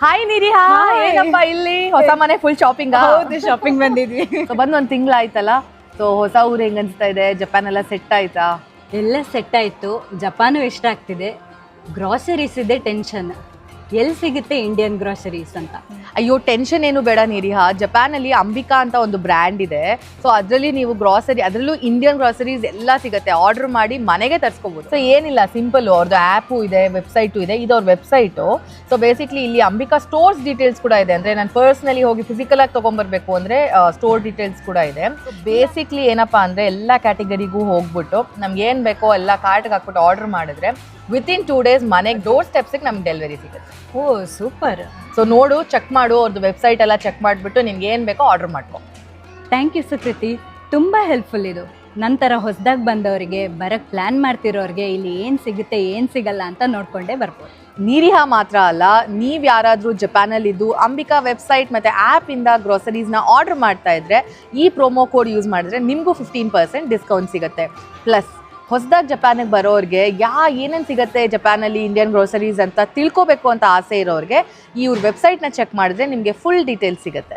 Hi ನಿರಿಹಾ, ಏನಪ್ಪ ಇಲ್ಲಿ ಹೊಸ ಮನೆ ಫುಲ್ ಶಾಪಿಂಗ್? ಹೌದು, ಶಾಪಿಂಗ್ ಬಂದಿದ್ವಿ. ಬಂದು ಒಂದು ತಿಂಗಳಾಯ್ತಲ್ಲ. ಸೊ ಹೊಸ ಊರು ಹೆಂಗ್ ಅನ್ಸ್ತಾ ಇದೆ? ಜಪಾನ್ ಎಲ್ಲ ಸೆಟ್ ಆಯ್ತಾ? ಎಲ್ಲ ಸೆಟ್ ಆಯ್ತು. ಜಪಾನು ಇಷ್ಟ ಆಗ್ತಿದೆ. ಗ್ರಾಸರೀಸ್ ಇದೆ ಟೆನ್ಷನ್, ಎಲ್ಲಿ ಸಿಗುತ್ತೆ ಇಂಡಿಯನ್ ಗ್ರಾಸರೀಸ್ ಅಂತ. ಅಯ್ಯೋ ಟೆನ್ಷನ್ ಏನು ಬೇಡ ನಿರಿಹಾ, ಜಪಾನಲ್ಲಿ ಅಂಬಿಕಾ ಅಂತ ಒಂದು ಬ್ರ್ಯಾಂಡ್ ಇದೆ. ಸೊ ಅದರಲ್ಲಿ ನೀವು ಗ್ರಾಸರಿ, ಅದರಲ್ಲೂ ಇಂಡಿಯನ್ ಗ್ರಾಸರೀಸ್ ಎಲ್ಲ ಸಿಗುತ್ತೆ. ಆರ್ಡರ್ ಮಾಡಿ ಮನೆಗೆ ತರಿಸ್ಕೋಬಹುದು. ಸೊ ಏನಿಲ್ಲ, ಸಿಂಪಲ್, ಅವ್ರದ್ದು ಆ್ಯಪು ಇದೆ, ವೆಬ್ಸೈಟು ಇದೆ. ಇದು ಅವ್ರ ವೆಬ್ಸೈಟು. ಸೊ ಬೇಸಿಕ್ಲಿ ಇಲ್ಲಿ ಅಂಬಿಕಾ ಸ್ಟೋರ್ಸ್ ಡೀಟೇಲ್ಸ್ ಕೂಡ ಇದೆ. ಅಂದರೆ ನಾನು ಪರ್ಸ್ನಲಿ ಹೋಗಿ ಫಿಸಿಕಲ್ ಆಗಿ ತೊಗೊಂಬರ್ಬೇಕು ಅಂದರೆ ಸ್ಟೋರ್ ಡೀಟೇಲ್ಸ್ ಕೂಡ ಇದೆ. ಬೇಸಿಕ್ಲಿ ಏನಪ್ಪ ಅಂದರೆ ಎಲ್ಲ ಕ್ಯಾಟಗರಿಗೂ ಹೋಗ್ಬಿಟ್ಟು ನಮ್ಗೆ ಏನು ಬೇಕೋ ಎಲ್ಲ ಕಾರ್ಟ್ಗೆ ಹಾಕ್ಬಿಟ್ಟು ಆರ್ಡರ್ ಮಾಡಿದ್ರೆ ವಿತಿನ್ 2 days ಮನೆಗೆ ಡೋರ್ ಸ್ಟೆಪ್ಸಿಗೆ ನಮ್ಗೆ ಡೆಲಿವರಿ ಸಿಗುತ್ತೆ. ಓ ಸೂಪರ್. ಸೊ ನೋಡು, ಚೆಕ್ ಮಾಡು, ಅವ್ರದ್ದು ವೆಬ್ಸೈಟ್ ಎಲ್ಲ ಚೆಕ್ ಮಾಡಿಬಿಟ್ಟು ನಿಮ್ಗೆ ಏನು ಬೇಕೋ ಆರ್ಡರ್ ಮಾಡ್ಕೊ. ಥ್ಯಾಂಕ್ ಯು ಸುಕೃತಿ, ತುಂಬ ಹೆಲ್ಪ್ಫುಲ್ ಇದು. ನಂತರ ಹೊಸದಾಗಿ ಬಂದವರಿಗೆ, ಬರೋಕ್ಕೆ ಪ್ಲ್ಯಾನ್ ಮಾಡ್ತಿರೋರಿಗೆ ಇಲ್ಲಿ ಏನು ಸಿಗುತ್ತೆ ಏನು ಸಿಗಲ್ಲ ಅಂತ ನೋಡಿಕೊಂಡೇ ಬರ್ಬೋದು. ನಿರಿಹಾ ಮಾತ್ರ ಅಲ್ಲ, ನೀವು ಯಾರಾದರೂ ಜಪಾನಲ್ಲಿದ್ದು ಅಂಬಿಕಾ ವೆಬ್ಸೈಟ್ ಮತ್ತು ಆ್ಯಪಿಂದ ಗ್ರೋಸರೀಸ್ನ ಆರ್ಡರ್ ಮಾಡ್ತಾ ಇದ್ರೆ ಈ ಪ್ರೋಮೋ ಕೋಡ್ ಯೂಸ್ ಮಾಡಿದ್ರೆ ನಿಮಗೂ 15% ಡಿಸ್ಕೌಂಟ್ ಸಿಗುತ್ತೆ. ಪ್ಲಸ್ ಹೊಸದಾಗಿ ಜಪಾನಿಗೆ ಬರೋರಿಗೆ ಏನೇನು ಸಿಗುತ್ತೆ ಜಪಾನಲ್ಲಿ ಇಂಡಿಯನ್ ಗ್ರೋಸರೀಸ್ ಅಂತ ತಿಳ್ಕೊಬೇಕು ಅಂತ ಆಸೆ ಇರೋರಿಗೆ ಇವ್ರ ವೆಬ್ಸೈಟ್ನ ಚೆಕ್ ಮಾಡಿದ್ರೆ ನಿಮಗೆ ಫುಲ್ ಡೀಟೇಲ್ಸ್ ಸಿಗುತ್ತೆ.